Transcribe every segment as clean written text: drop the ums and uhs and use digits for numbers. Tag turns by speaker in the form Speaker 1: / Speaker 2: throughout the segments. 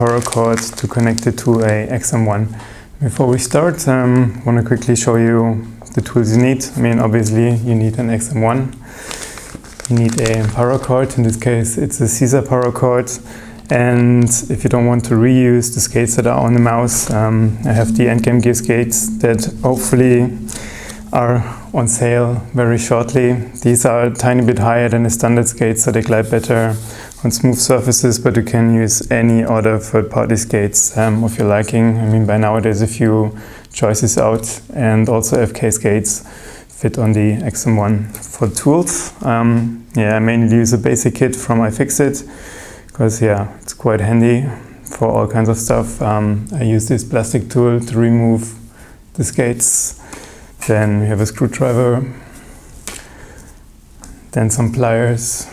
Speaker 1: Paracord to connect it to a XM1. Before we start, I want to quickly show you the tools you need. I mean, obviously you need an XM1, you need a Paracord. In this case it's a Caesar Paracord, and if you don't want to reuse the skates that are on the mouse, I have the Endgame Gear skates that hopefully are on sale very shortly. These are a tiny bit higher than the standard skates, so they glide better on smooth surfaces, but you can use any other third-party skates of your liking. I mean, by now there's a few choices out, and also FK skates fit on the XM1. For tools, I mainly use a basic kit from iFixit, because it's quite handy for all kinds of stuff. I use this plastic tool to remove the skates. Then we have a screwdriver, then some pliers,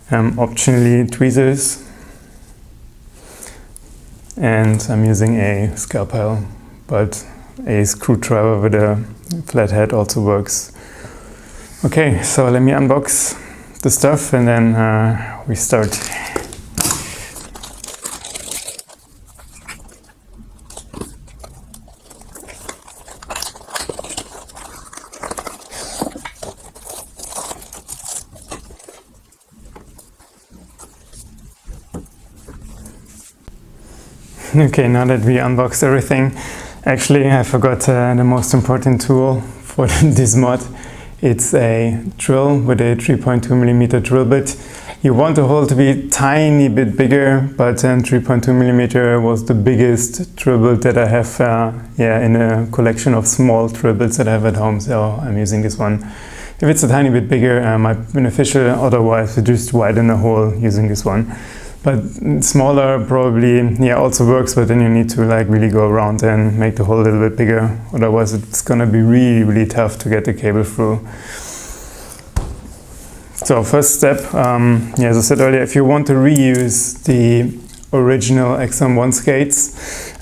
Speaker 1: optionally tweezers, and I'm using a scalpel, but a screwdriver with a flat head also works. Okay, so let me unbox the stuff and then we start. Okay, now that we unboxed everything, actually I forgot the most important tool for this mod. It's a drill with a 3.2mm drill bit. You want the hole to be tiny bit bigger, but 3.2mm was the biggest drill bit that I have in a collection of small drill bits that I have at home, so I'm using this one. If it's a tiny bit bigger, might be beneficial, otherwise we just widen the hole using this one. But smaller probably also works, but then you need to really go around and make the hole a little bit bigger. Otherwise it's gonna be really tough to get the cable through. So first step, as I said earlier, if you want to reuse the original XM1 skates,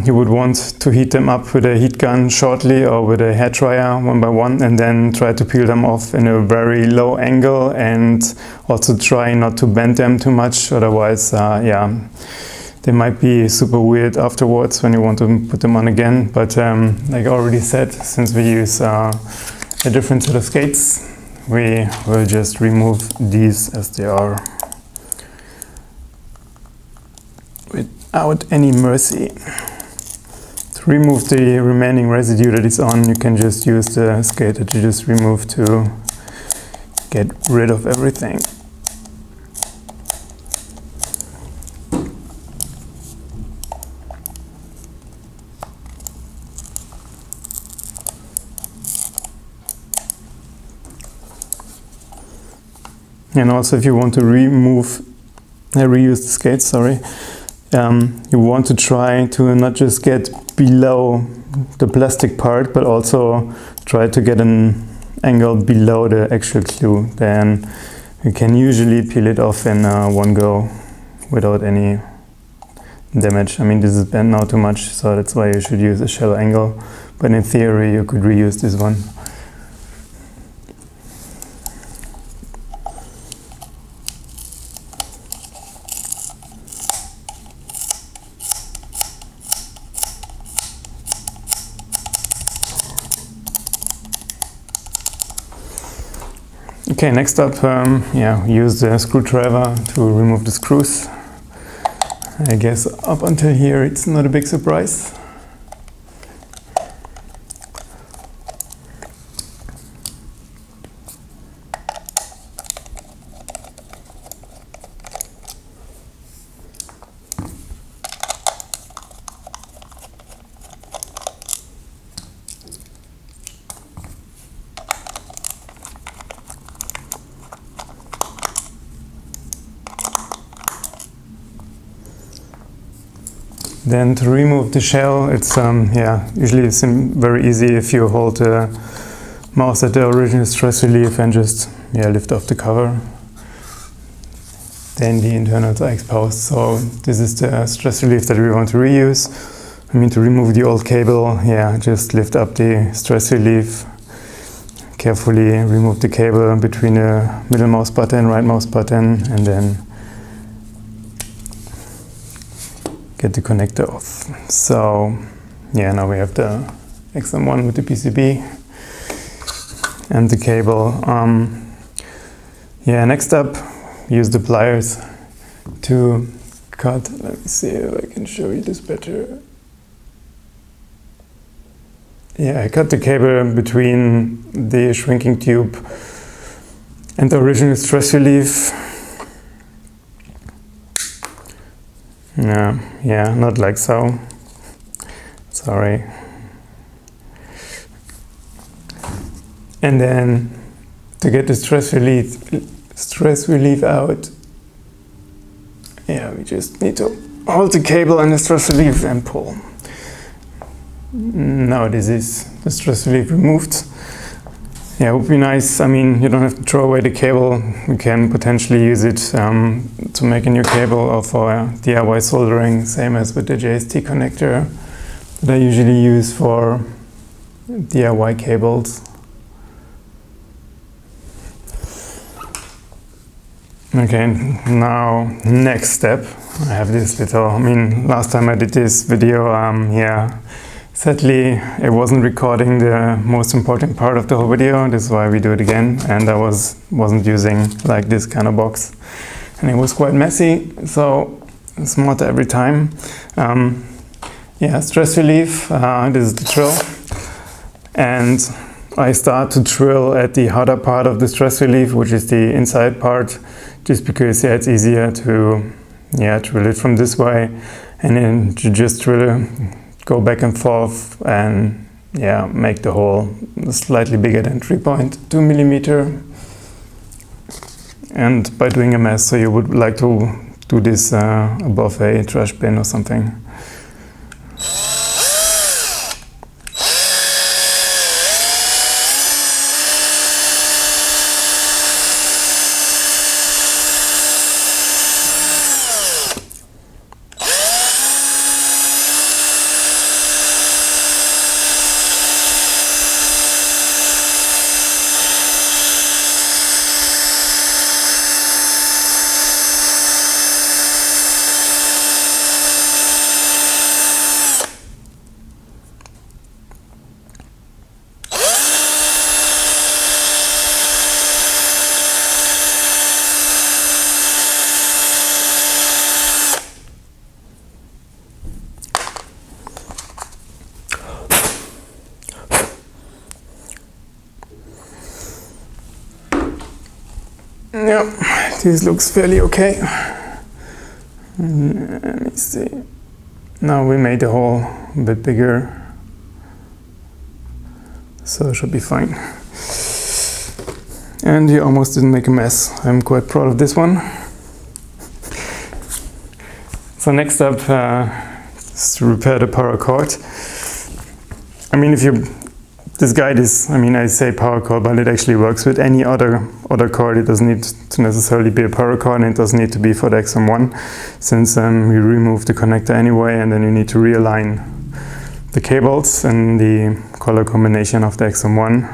Speaker 1: you would want to heat them up with a heat gun shortly or with a hairdryer one by one, and then try to peel them off in a very low angle, and also try not to bend them too much, otherwise they might be super weird afterwards when you want to put them on again. But like I already said, since we use a different set of skates, we will just remove these as they are, without any mercy. To remove the remaining residue that is on, you can just use the skate that you just removed to get rid of everything. And also, if you want to reuse the skates, you want to try to not just get below the plastic part, but also try to get an angle below the actual glue. Then you can usually peel it off in one go without any damage. I mean, this is bent now too much, so that's why you should use a shallow angle. But in theory, you could reuse this one. Okay, next up, use the screwdriver to remove the screws. I guess up until here it's not a big surprise. Then to remove the shell, it's usually very easy if you hold the mouse at the original stress relief and just lift off the cover. Then the internals are exposed. So this is the stress relief that we want to reuse. I mean, to remove the old cable, just lift up the stress relief, carefully remove the cable between the middle mouse button, right mouse button, and then get the connector off. So yeah, now we have the XM1 with the PCB and the cable. Yeah, next up, use the pliers to cut. Let me see if I can show you this better. Yeah, I cut the cable between the shrinking tube and the original stress relief. Yeah, not like so. Sorry. And then to get the stress relief out, yeah, we just need to hold the cable and the stress relief and pull. Now this is the stress relief removed. Yeah, it would be nice. I mean, you don't have to throw away the cable. You can potentially use it to make a new cable or for DIY soldering, same as with the JST connector that I usually use for DIY cables. Okay, now next step. I have this little, I mean, last time I did this video, yeah, sadly it wasn't recording the most important part of the whole video. This is why we do it again, and I wasn't using like this kind of box, and it was quite messy, so smarter every time. Yeah, stress relief, this is the drill, and I start to drill at the harder part of the stress relief, which is the inside part, just because yeah, it's easier to drill it from this way, and then to just drill, go back and forth, and yeah, make the hole slightly bigger than 3.2 millimeter. And by doing a mess, so you would like to do this above a trash bin or something. Yeah, this looks fairly okay. Let me see. Now we made the hole a bit bigger, so it should be fine. And you almost didn't make a mess. I'm quite proud of this one. So next up is to repair the paracord. I mean, this guide is, I mean, I say paracord, but it actually works with any other cord. It doesn't need to necessarily be a paracord, and it doesn't need to be for the XM1, since we remove the connector anyway, and then you need to realign the cables and the color combination of the XM1.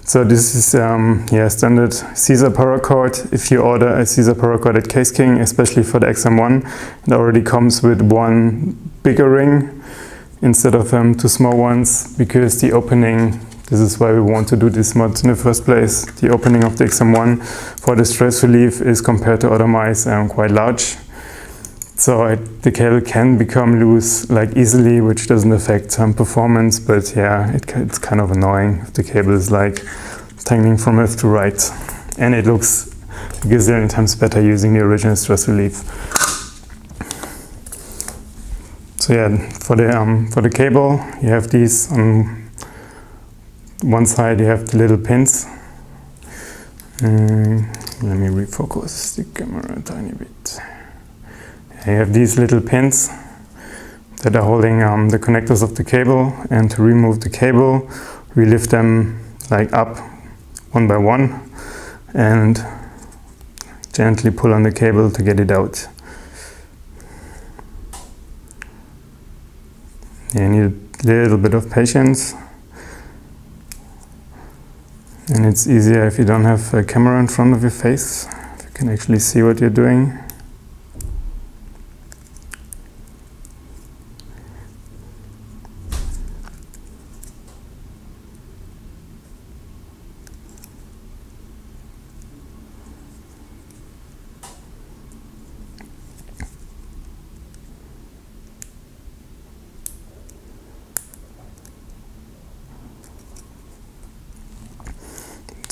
Speaker 1: So this is standard Caesar paracord. If you order a Caesar paracord at Case King, especially for the XM1, it already comes with one bigger ring instead of two small ones, because the opening, this is why we want to do this mod in the first place, the opening of the XM1 for the stress relief is, compared to other mice, quite large. So the cable can become loose like easily, which doesn't affect performance, but yeah, it's kind of annoying if the cable is like tangling from left to right, and it looks a gazillion times better using the original stress relief. So yeah, for the cable, you have these on one side. You have the little pins. Let me refocus the camera a tiny bit. You have these little pins that are holding the connectors of the cable, and to remove the cable, we lift them like up one by one and gently pull on the cable to get it out. You need a little bit of patience, and it's easier if you don't have a camera in front of your face, if you can actually see what you're doing.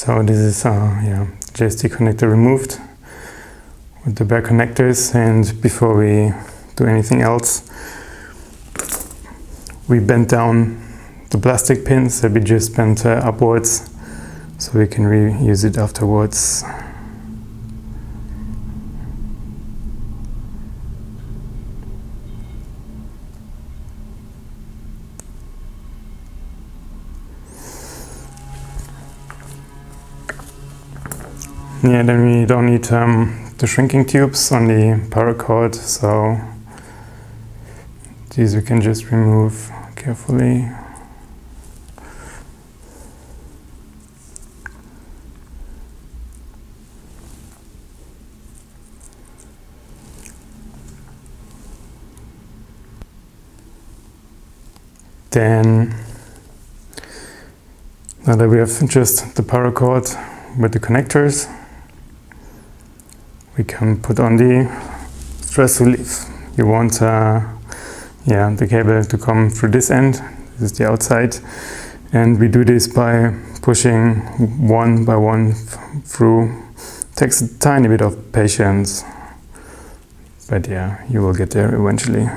Speaker 1: So this is JST connector removed with the bare connectors, and before we do anything else, we bent down the plastic pins that we just bent upwards so we can reuse it afterwards. Yeah, then we don't need the shrinking tubes on the paracord, so these we can just remove carefully. Then, now that we have just the paracord with the connectors, we can put on the stress relief. You want the cable to come through this end. This is the outside, and we do this by pushing one by one through. Takes a tiny bit of patience, but yeah, you will get there eventually.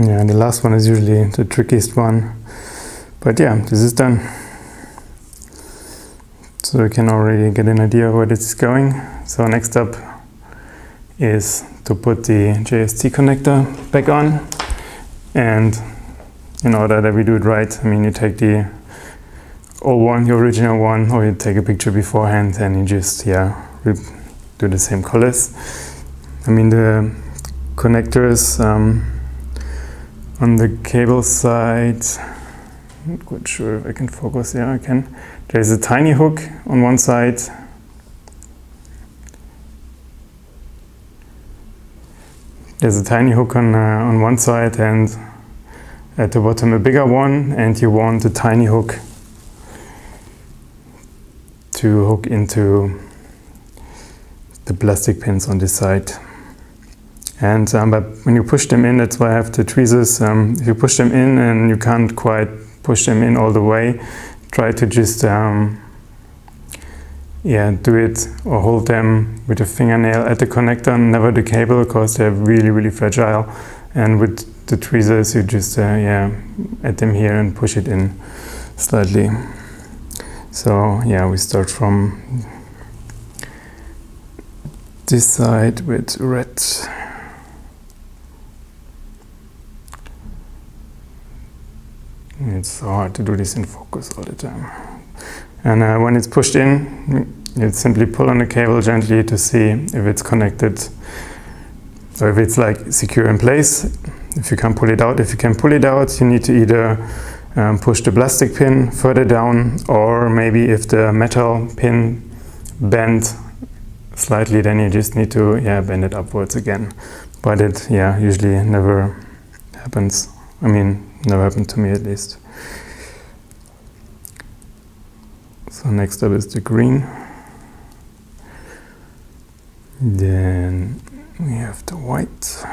Speaker 1: Yeah, the last one is usually the trickiest one, but yeah, this is done. So we can already get an idea of where this is going. So next up is to put the JST connector back on, and in order that we do it right, I mean, you take the old one, the original one, or you take a picture beforehand and you just do the same colors. I mean, the connectors on the cable side, not quite sure if I can focus. Yeah, I can. There's a tiny hook on one side. There's a tiny hook on one side, and at the bottom a bigger one, and you want a tiny hook to hook into the plastic pins on this side. And but when you push them in, that's why I have the tweezers. If you push them in and you can't quite push them in all the way, try to just do it or hold them with a fingernail at the connector, never the cable, because they're really, really fragile. And with the tweezers, you just add them here and push it in slightly. So yeah, we start from this side with red. It's so hard to do this in focus all the time. And when it's pushed in, you simply pull on the cable gently to see if it's connected, or if it's like secure in place. If you can pull it out, you need to either push the plastic pin further down, or maybe if the metal pin bent slightly, then you just need to bend it upwards again. But it usually never happens. I mean, never happened to me at least. So next up is the green. Then we have the white.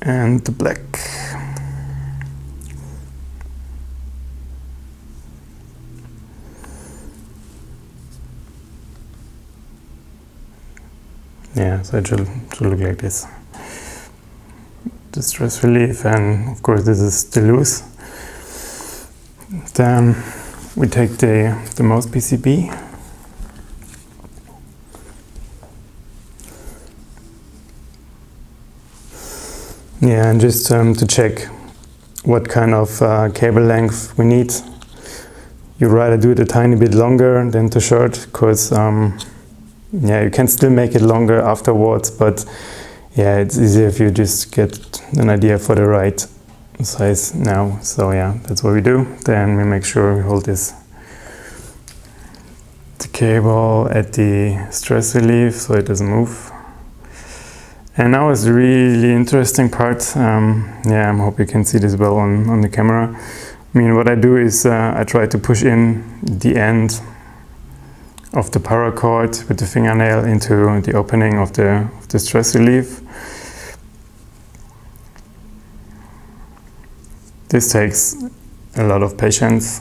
Speaker 1: And the black. Yeah, so it should look like this. The stress relief, and of course this is the loose. Then we take the mouse PCB. Yeah, and just to check what kind of cable length we need. you'd rather do it a tiny bit longer than too short, because yeah, you can still make it longer afterwards, but yeah, it's easier if you just get an idea for the right size now. So yeah, that's what we do. Then we make sure we hold the cable at the stress relief so it doesn't move. And now is the really interesting part. Yeah, I hope you can see this well on the camera. I mean, what I do is I try to push in the end of the paracord with the fingernail into the opening of the stress relief. This takes a lot of patience,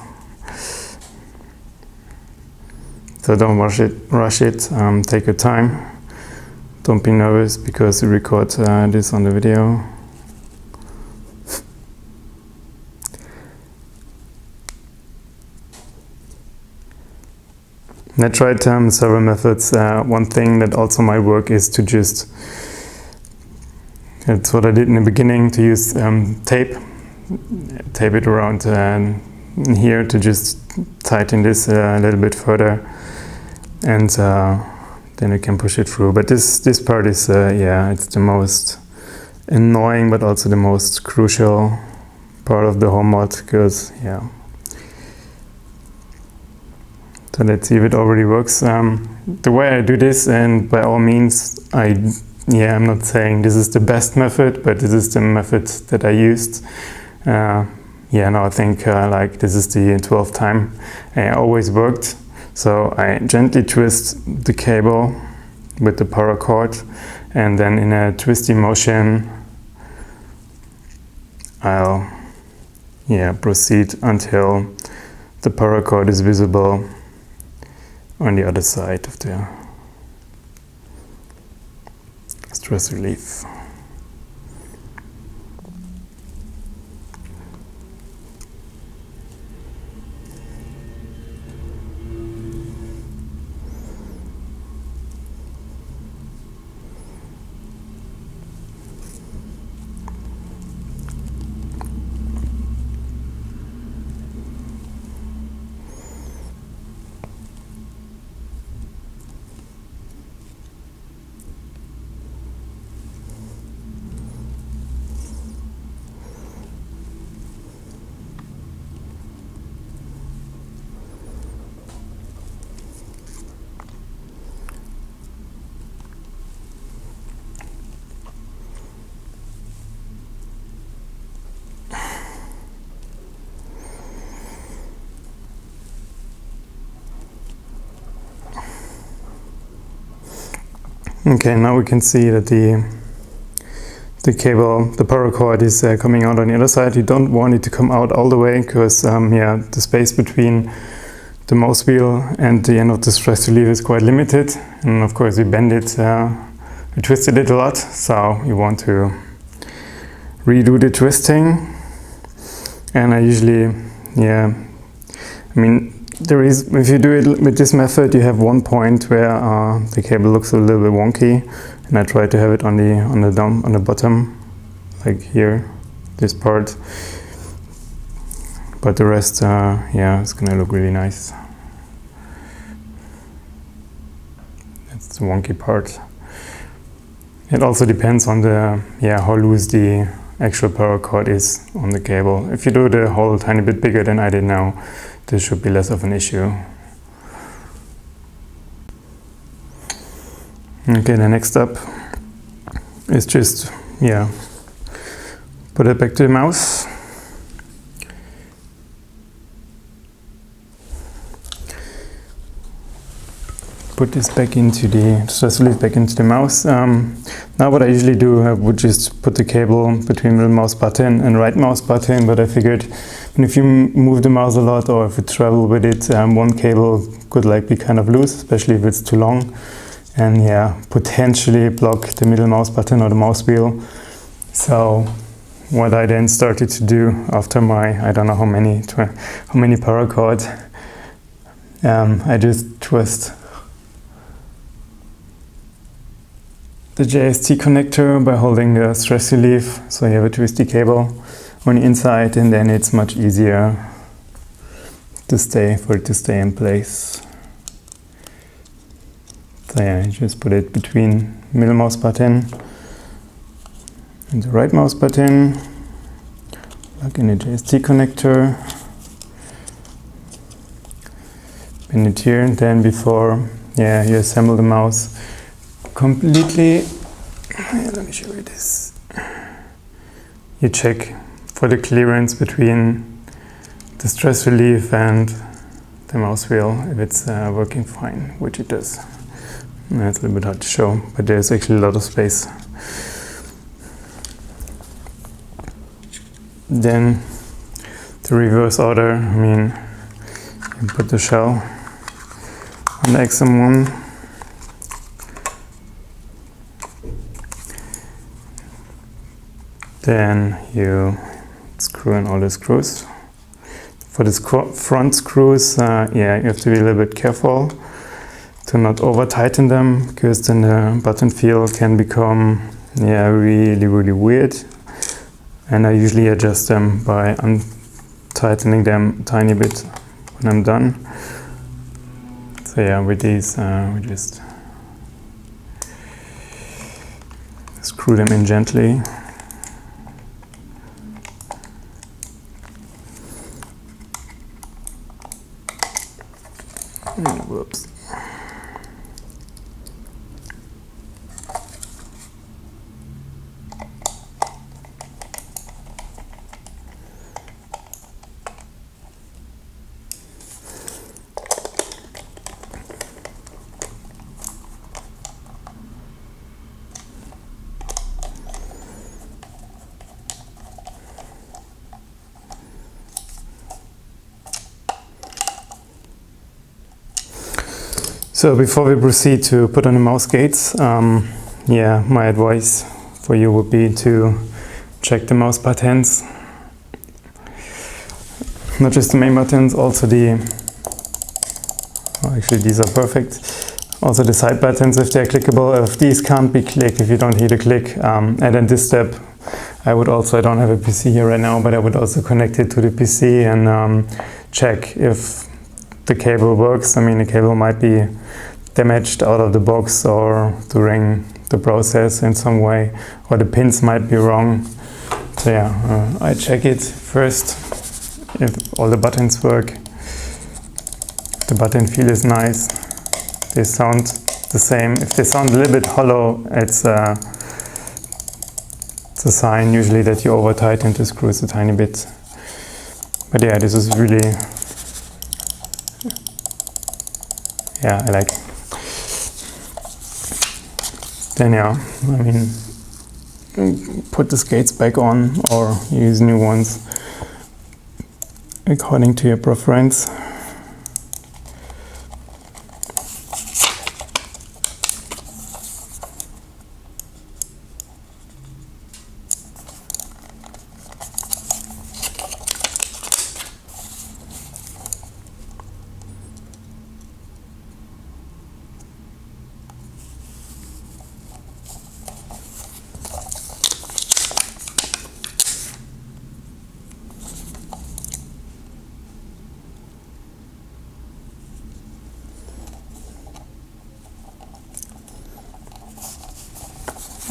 Speaker 1: so don't rush it. Take your time. Don't be nervous because we record this on the video. And I tried several methods. One thing that also might work is to just, that's what I did in the beginning, to use tape it around here to just tighten this a little bit further, and then you can push it through. But this part is, yeah, it's the most annoying but also the most crucial part of the whole mod, because yeah. So let's see if it already works. The way I do this, and by all means, I'm not saying this is the best method, but this is the method that I used. Yeah, no, I think like this is the 12th time. It always worked. So I gently twist the cable with the paracord, and then in a twisty motion, I'll proceed until the paracord is visible on the other side of the stress relief. Okay, now we can see that the cable, the paracord is coming out on the other side. You don't want it to come out all the way, because yeah, the space between the mouse wheel and the end of the stress relief is quite limited. And of course we bend it, we twisted it a lot, so you want to redo the twisting. And I usually, yeah, I mean, there is, if you do it with this method, you have one point where the cable looks a little bit wonky, and I try to have it on the bottom, like here, this part. But the rest, yeah, it's gonna look really nice. That's the wonky part. It also depends on the, yeah, how loose the actual paracord is on the cable. If you do the hole a tiny bit bigger than I did now, this should be less of an issue. Okay, the next step is just, yeah, put it back to the mouse. Put this back into the stress relief, back into the mouse. Now what I usually do, I would just put the cable between the mouse button and right mouse button, but I figured if you move the mouse a lot, or if you travel with it, one cable could like be kind of loose, especially if it's too long, and yeah, potentially block the middle mouse button or the mouse wheel. So what I then started to do after my, I don't know how many paracord, I just twist the JST connector by holding the stress relief, so you have a twisty cable on the inside, and then it's much easier for it to stay in place. So yeah, you just put it between middle mouse button and the right mouse button, plug in the JST connector, pin it here, and then before you assemble the mouse completely, let me show you this. You check for the clearance between the stress relief and the mouse wheel, if it's working fine, which it does. It's a little bit hard to show, but there's actually a lot of space. Then the reverse order, I mean, you put the shell on the XM1. Then you screw in all the screws. For the front screws, you have to be a little bit careful to not over tighten them, because then the button feel can become really weird. And I usually adjust them by untightening them a tiny bit when I'm done. So yeah, with these we just screw them in gently. Whoops. So before we proceed to put on the mouse gates, my advice for you would be to check the mouse buttons. Not just the main buttons, also actually these are perfect. Also the side buttons, if they're clickable. If these can't be clicked, if you don't hear the click, and then this step, I don't have a PC here right now, but I would also connect it to the PC and check if the cable works. I mean, the cable might be damaged out of the box or during the process in some way, or the pins might be wrong. So yeah, I check it first if all the buttons work. The button feel is nice. They sound the same. If they sound a little bit hollow, it's a sign usually that you over tighten the screws a tiny bit. But yeah, this is really, I like. Then I mean, put the skates back on or use new ones according to your preference.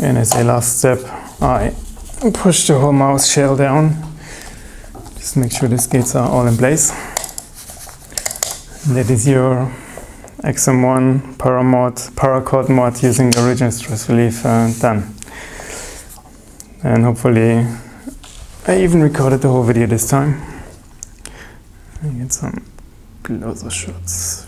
Speaker 1: And as a last step, I push the whole mouse shell down. Just make sure the skates are all in place. And that is your XM1 Paracord mod using the original stress relief done. And hopefully I even recorded the whole video this time. I get some closer shots.